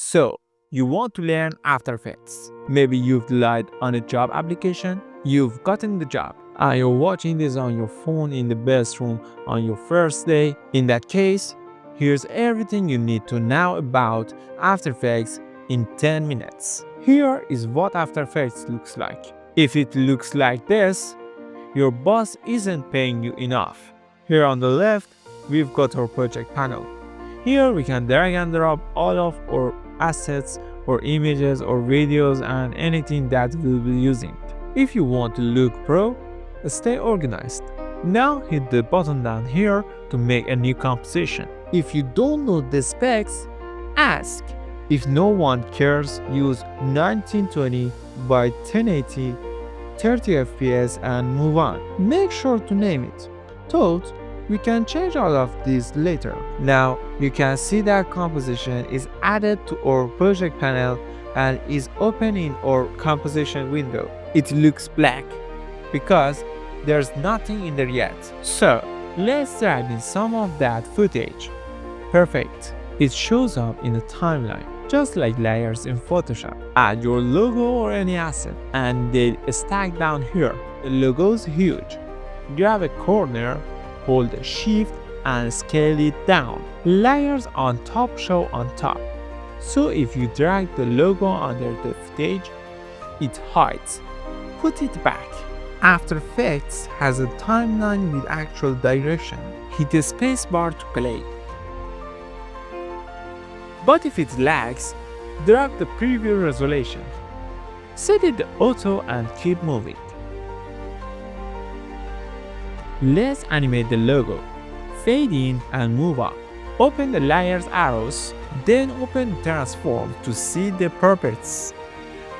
So, you want to learn After Effects. Maybe you've relied on a job application, you've gotten the job, and you're watching this on your phone in the bathroom on your first day. In that case, here's everything you need to know about After Effects in 10 minutes. Here is what After Effects looks like. If it looks like this, your boss isn't paying you enough. Here on the left, we've got our project panel. Here we can drag and drop all of our assets or images or videos and anything that we'll be using. If you want to look pro, stay organized. Now hit the button down here to make a new composition. If you don't know the specs, ask. If no one cares, use 1920 by 1080, 30 fps and move on. Make sure to name it. Thought we can change all of these later. Now you can see that composition is added to our project panel and is open in our composition window. It looks black because there's nothing in there yet. So let's drag in some of that footage. Perfect. It shows up in the timeline, just like layers in Photoshop. Add your logo or any asset and they stack down here. The logo is huge. Grab a corner, hold Shift and scale it down. Layers on top show on top. So if you drag the logo under the footage, it hides. Put it back. After Effects has a timeline with actual direction. Hit the spacebar to play. But if it lags, drag the preview resolution. Set it to auto and keep moving. Let's animate the logo. Fade in and move up. Open the layers arrows, then open transform to see the properties.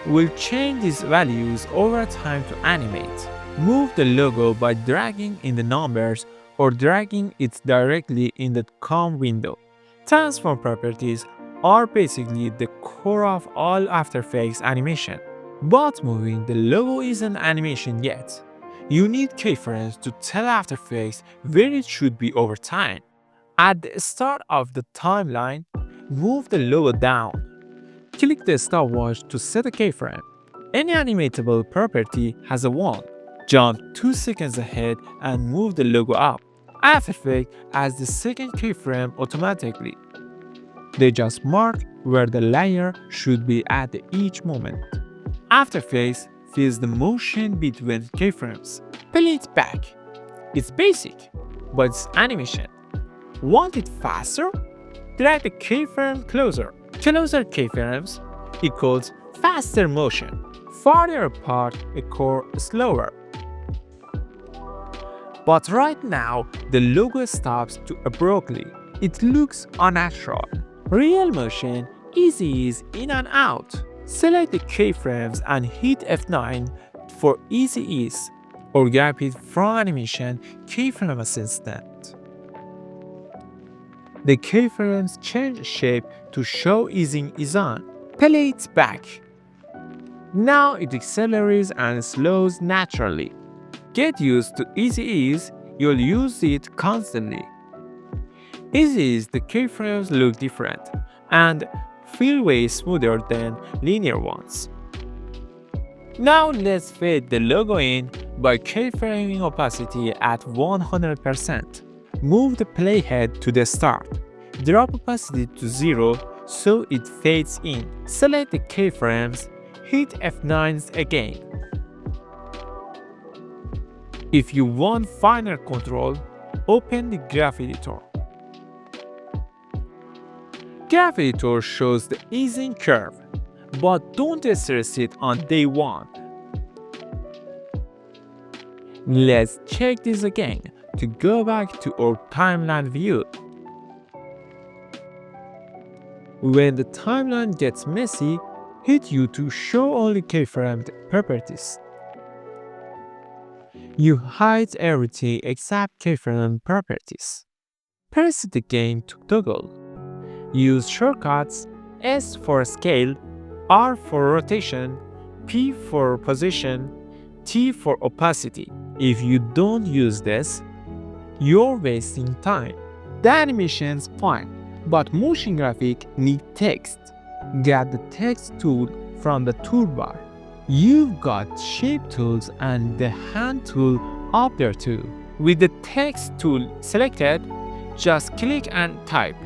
We'll change these values over time to animate. Move the logo by dragging in the numbers or dragging it directly in the COM window. Transform properties are basically the core of all After Effects animation. But moving the logo isn't animation yet. You need keyframes to tell After Effects where it should be over time. At the start of the timeline, move the logo down. Click the stopwatch to set a keyframe. Any animatable property has a 1. Jump 2 seconds ahead and move the logo up. After Effects adds the second keyframe automatically. They just mark where the layer should be at each moment. After Effects feels the motion between keyframes. Play it back. It's basic, but it's animation. Want it faster? Drag the keyframe closer. Closer keyframes equals faster motion. Farther apart equals slower. But right now, the logo stops too abruptly. It looks unnatural. Real motion, easy ease in and out. Select the keyframes and hit F9 for easy ease, or grab it from animation keyframe assistant. The keyframes change shape to show easing is on. Play it back. Now it accelerates and slows naturally. Get used to easy ease, you'll use it constantly. Easy ease, the keyframes look different and feel way smoother than linear ones. Now let's fade the logo in by keyframing opacity at 100%. Move the playhead to the start. Drop opacity to 0 so it fades in. Select the keyframes, hit F9 again. If you want finer control, open the Graph Editor. Graph Editor shows the easing curve, but don't stress it on day 1. Let's check this again to go back to our timeline view. When the timeline gets messy, hit U to show only keyframed properties. You hide everything except keyframe properties. Press it again to toggle. Use shortcuts S for scale, R for rotation, P for position, T for opacity. If you don't use this, you're wasting time. The animation's fine, but motion graphic need text. Get the text tool from the toolbar. You've got shape tools and the hand tool up there too. With the text tool selected, just click and type.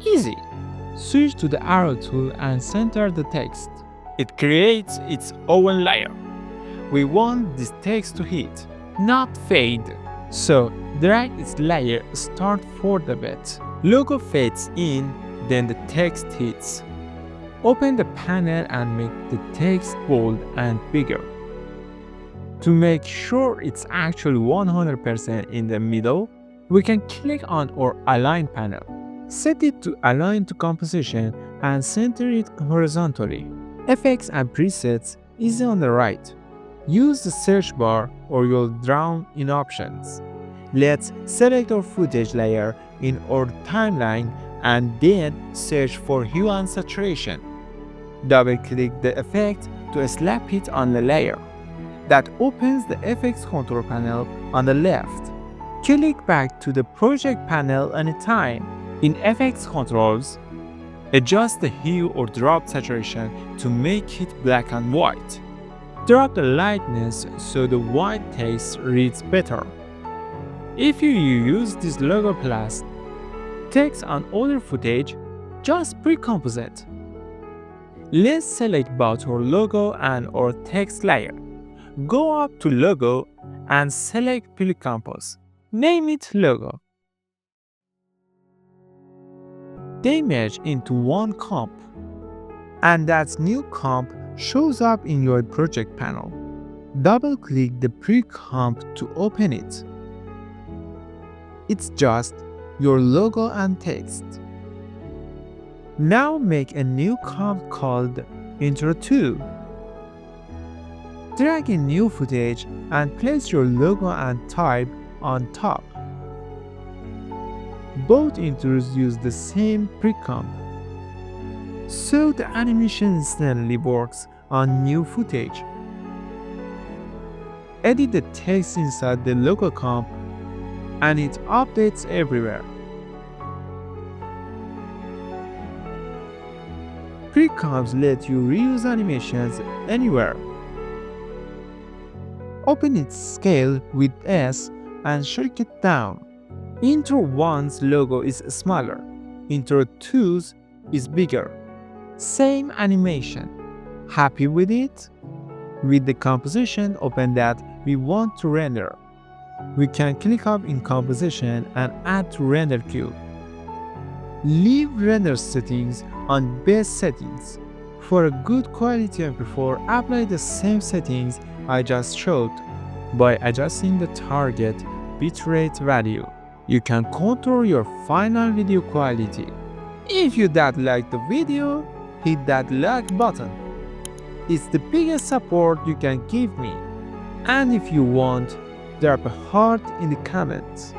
Easy. Switch to the arrow tool and center the text. It creates its own layer. We want this text to hit, not fade. So drag its layer start forward a bit. Logo fades in, then the text hits. Open the panel and make the text bold and bigger. To make sure it's actually 100% in the middle, we can click on our Align panel. Set it to Align to Composition and center it horizontally. Effects and Presets is on the right. Use the search bar or you'll drown in options. Let's select our footage layer in our timeline and then search for hue and saturation. Double-click the effect to slap it on the layer. That opens the Effects Control panel on the left. Click back to the Project panel anytime. In Effects Controls, adjust the hue or drop saturation to make it black and white. Drop the lightness so the white text reads better. If you use this logo plus text on other footage, just pre-compose it. Let's select both our logo and our text layer. Go up to Logo and select Pre-compose. Name it Logo. They merge into one comp, and that new comp shows up in your project panel. Double-click the pre-comp to open it. It's just your logo and text. Now make a new comp called Intro 2. Drag in new footage and place your logo and type on top. Both intros use the same pre-comp, so the animation instantly works on new footage. Edit the text inside the logo comp and it updates everywhere. Pre-comps let you reuse animations anywhere. Open its scale with S and shrink it down. Intro 1's logo is smaller. Intro 2's is bigger. Same animation. Happy with it? With the composition open that we want to render. We can click up in composition and add to render queue. Leave render settings on best settings. For a good quality MP4, apply the same settings I just showed. By adjusting the target bitrate value, you can control your final video quality. If you like the video, hit that like button. It's the biggest support you can give me. And if you want, drop a heart in the comments.